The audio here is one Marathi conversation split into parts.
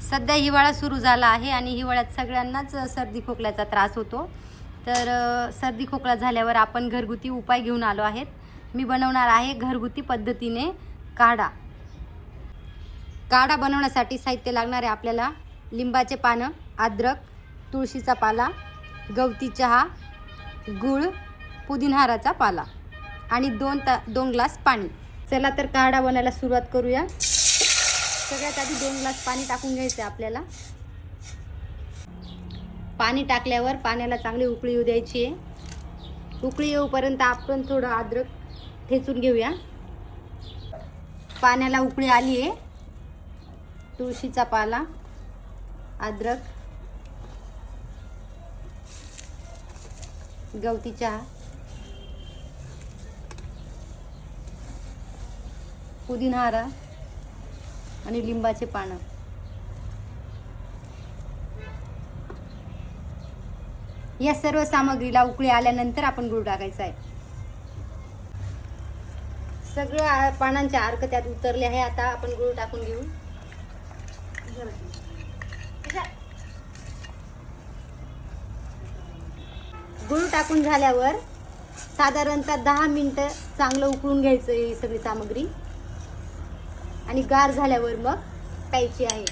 सध्या हिवाळा सुरू झाला आहे आणि हिवाळ्यात सगळ्यांनाच सर्दी खोकल्याचा त्रास होतो। तर सर्दी खोकला झाल्यावर आपण घरगुती उपाय घेऊन आलो आहेत। मी बनवणार आहे घरगुती पद्धतीने काढा। काढा बनवण्यासाठी साहित्य लागणार आहे आपल्याला लिंबाचे पानं, अद्रक, तुळशीचा पाला, गवती चहा, गूळ, पुदिनहाराचा पाला आणि 2 ग्लास पाणी। चला तर काढा बनवायला सुरुवात करूया। सगळ्यात आधी 2 ग्लास पाणी टाकून घ्यायचं आहे आपल्याला। पाणी टाकल्यावर पाण्याला चांगली उकळी येऊ द्यायची आहे। उकळी येऊपर्यंत आपण थोडं अद्रक ठेचून घेऊया। पाण्याला उकळी आली आहे। तुळशीचा पाला, अद्रक, गवती चहा, पुदिनहारा आणि लिंबाचे पानं या सर्व सामग्रीला उकळी आल्यानंतर आपण गूळ टाकायचा आहे। सगळ्या पानांचे अर्क त्यात उतरले आहे। आता आपण गूळ टाकून घेऊ। गूळ टाकून झाल्यावर साधारणतः 10 मिनिटं चांगलं उकळून घ्यायचं ही सगळी सामग्री आणि गार झाल्यावर मग प्यायची आहे।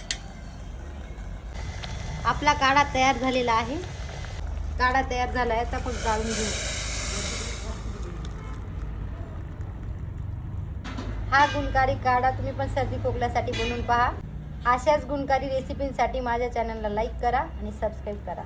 आपला काढा तयार झालेला आहे। काढा तयार झाला आहे आता आपण गाळून घेऊ। हा गुणकारी काढा तुम्ही पण सर्दी खोकल्यासाठी बनवून पहा। अशाच गुणकारी रेसिपींसाठी माझ्या चॅनलला लाईक करा आणि सबस्क्राईब करा।